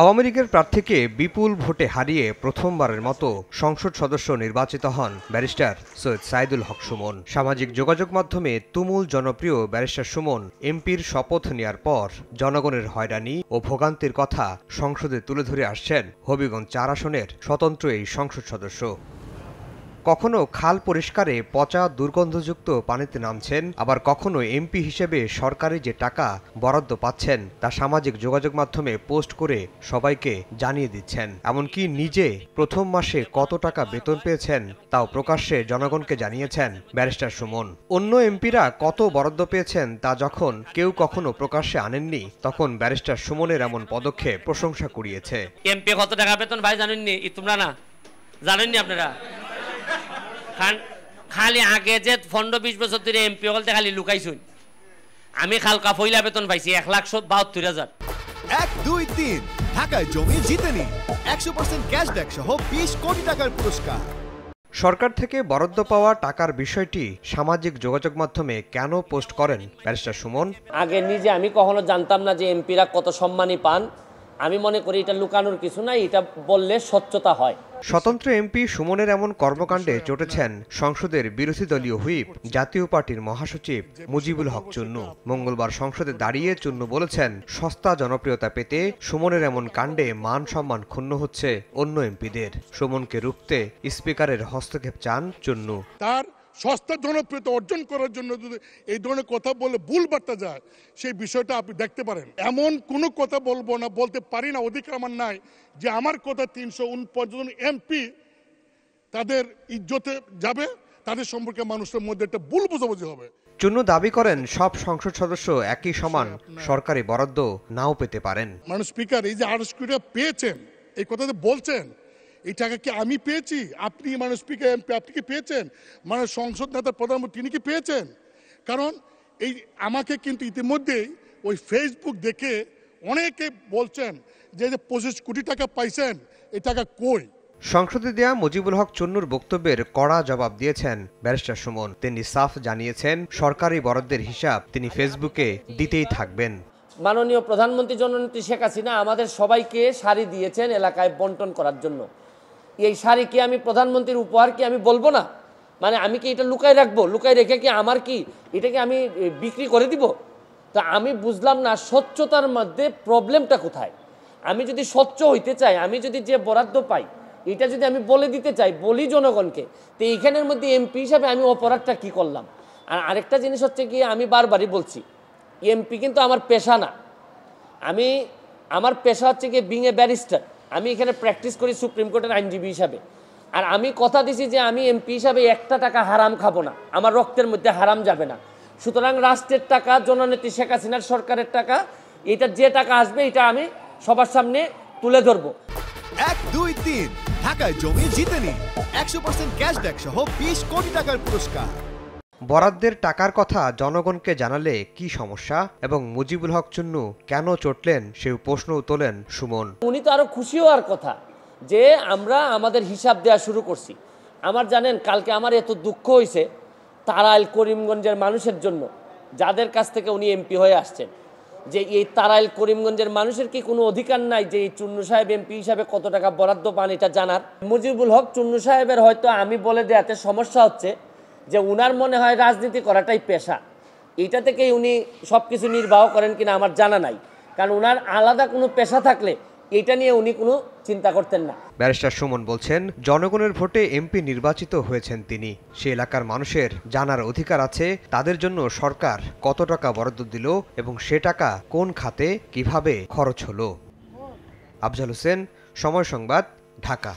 আওয়ামী লীগের প্রার্থীকে বিপুল ভোটে হারিয়ে প্রথমবারের মতো সংসদ সদস্য নির্বাচিত হন ব্যারিস্টার সৈয়দ সাইদুল হক সুমন। সামাজিক যোগাযোগ মাধ্যমে তুমুল জনপ্রিয় ব্যারিস্টার সুমন এমপির শপথ নেয়ার পর জনগণের হয়রানি ও ভোগান্তির কথা সংসদে তুলে ধরে আসছেন হবিগঞ্জ ৪ আসনের স্বতন্ত্র এই সংসদ সদস্য। কখনো খাল পরিষ্কারে পচা দুর্গন্ধযুক্ত পানিতে নামছেন, আবার কখনো এমপি হিসেবে সরকারি যে টাকা বরাদ্দ পাচ্ছেন তা সামাজিক যোগাযোগ মাধ্যমে পোস্ট করে সবাইকে জানিয়ে দিচ্ছেন। এমনকি নিজে প্রথম মাসে কত টাকা বেতন পেয়েছেন তাও প্রকাশ্যে জনগণকে জানিয়েছেন ব্যারিস্টার সুমন। অন্য এমপিরা কত বরাদ্দ পেয়েছেন তা যখন কেউ কখনো প্রকাশ্যে আনেননি, তখন ব্যারিস্টার সুমনের এমন পদক্ষেপ প্রশংসা কুড়িয়েছে। এমপি কত টাকা বেতন ভাই জানেননি? তোমরা না জানেননি? আপনারা খালি আগে যে 15-20 বছর ধরে এমপি হলতে খালি লুকাইছুন। আমি খালকা পয়লা বেতন পাইছি 1,72,000। 1, 2, 3 ঢাকায় জমি জিতে নিন 100% ক্যাশব্যাক সহ 20 কোটি টাকার পুরস্কার। সরকার থেকে বরাদ্দ পাওয়া টাকার বিষয়টি সামাজিক যোগাযোগ মাধ্যমে কেন পোস্ট করেন ব্যারিস্টার সুমন? আগে নিজে আমি কখনো জানতাম না যে এমপিরা কত সম্মানই পান। আমি মনে করি এটা লুকানোর কিছু নাই, এটা বললে স্বচ্ছতা হয়। স্বতন্ত্র এমপি সুমনের এমন কর্মকাণ্ডে চটেছেন সংসদের বিরোধী দলীয় হুইপ জাতীয় পার্টির মহাসচিব মুজিবুল হক চুন্নু। মঙ্গলবার সংসদে দাঁড়িয়ে চুন্নু বলেছেন, সস্তা জনপ্রিয়তা পেতে সুমনের এমন কাণ্ডে মান সম্মান ক্ষুণ্ণ হচ্ছে অন্য এমপিদের। সুমনকে রুখতে স্পিকারের হস্তক্ষেপ চান চুন্নু। তার সস্তা জনপ্রিয়তা অর্জন করার জন্য যদি এই ধরনের কথা বলে ভুল বার্তা যায়, সেই বিষয়টা আপনি দেখতে পারেন। এমন কোনো কথা বলবো না, বলতে পারি না, অধিকার আমার নাই যে আমার কথা 349 জন এমপি তাদের ইজ্জতে যাবে, তাদের সম্পর্কে মানুষের মধ্যে একটা ভুল বোঝাবুঝি হবে। চুন্নু দাবি করেন, সব সংসদ সদস্য একই সমান সরকারি বরাদ্দ নাও পেতে পারেন। মানুষ স্পিকার এই যে 28 কোটি টাকা পেয়েছেন, এই কথাতে বলছেন, এই টাকা কি আমি পেয়েছি? আপনি মানুষ স্পিকার এমপি আপনি কি পেয়েছেন? মানে সংসদ নেতা প্রধানমন্ত্রী তিনি কি পেয়েছেন? কারণ এই আমাকে কিন্তু ইতিমধ্যেই ওই ফেসবুক দেখে অনেকে বলছেন যে 25 কোটি টাকা পাইছেন, এই টাকা কই? সংসদে দেয়া মুজিবুল হক চুন্নুর বক্তব্যের কড়া জবাব দিয়েছেন ব্যারিস্টার সুমন। তিনি সাফ জানিয়েছেন, সরকারি বরাদ্দের হিসাব তিনি ফেসবুকে দিতেই থাকবেন। মাননীয় প্রধানমন্ত্রী জননেত্রী শেখ হাসিনা আমাদের সবাইকে শাড়ি দিয়েছেন এলাকায় বন্টন করার জন্য। এই শাড়ি কি আমি প্রধানমন্ত্রীর উপহার কি আমি বলবো না? মানে আমি কি এটা লুকাই রাখবো? লুকাই রেখে কি আমার কি এটাকে আমি বিক্রি করে দিব? তা আমি বুঝলাম না স্বচ্ছতার মধ্যে প্রবলেমটা কোথায়। আমি যদি স্বচ্ছ হইতে চাই, আমি যদি যে বরাদ্দ পাই এটা যদি আমি বলে দিতে চাই, বলি জনগণকে, তো এইখানের মধ্যে এমপি হিসাবে আমি অপরাধটা কি করলাম? আর আরেকটা জিনিস হচ্ছে কি, আমি বারবারই বলছি এমপি কিন্তু আমার পেশা না। আমার পেশা হচ্ছে কি বিং এ ব্যারিস্টার। আমি এখানে প্র্যাকটিস করি সুপ্রিম কোর্টের আইনজীবী হিসাবে। আর আমি কথা দিছি যে আমি এমপি হিসাবে একটা টাকা হারাম খাবো না, আমার রক্তের মধ্যে হারাম যাবে না। সুতরাং রাষ্ট্রের টাকা, জননেত্রী শেখ হাসিনার সরকারের টাকা, এটা যে টাকা আসবে এটা আমি সবার সামনে তুলে ধরবো। 1, 2, 3 ঢাকায় জমি জিতে নিন 100% ক্যাশব্যাক সহ 20 কোটি টাকার পুরস্কার। বরাদ্দের টাকার কথা জনগণকে জানালে কি সমস্যা এবং মুজিবুল হক চুন্নু কেন চটলেন সেই প্রশ্নও তোলেন সুমন। উনি তো আরো খুশি হওয়ার কথা যে আমরা আমাদের হিসাব দেওয়া শুরু করছি। আমার জানেন কালকে আমার এত দুঃখ হয়েছে তারাইল করিমগঞ্জের মানুষের জন্য, যাদের কাছ থেকে উনি এমপি হয়ে আসছেন, যে এই তারাইল করিমগঞ্জের মানুষের কি কোনো অধিকার নাই যে এই চুন্নু সাহেব এমপি হিসাবে কত টাকা বরাদ্দ পান এটা জানার? মুজিবুল হক চুন্নু সাহেবের হয়তো আমি বলে দেয়াতে সমস্যা হচ্ছে যে উনার মনে হয় রাজনীতি করাটাই পেশা। এইটা থেকেই উনি সব কিছু নির্বাহ করেন কিনা আমার জানা নাই, কারণ উনার আলাদা কোনো পেশা থাকলে এটা নিয়ে উনি কোনো চিন্তা করতেন না। ব্যারিস্টার সুমন বলছেন, জনগণের ভোটে এমপি নির্বাচিত হয়েছেন তিনি। সে এলাকার মানুষের জানার অধিকার আছে তাদের জন্য সরকার কত টাকা বরাদ্দ দিল এবং সে টাকা কোন খাতে কিভাবে খরচ হলো। আফজাল হোসেন, সময় সংবাদ, ঢাকা।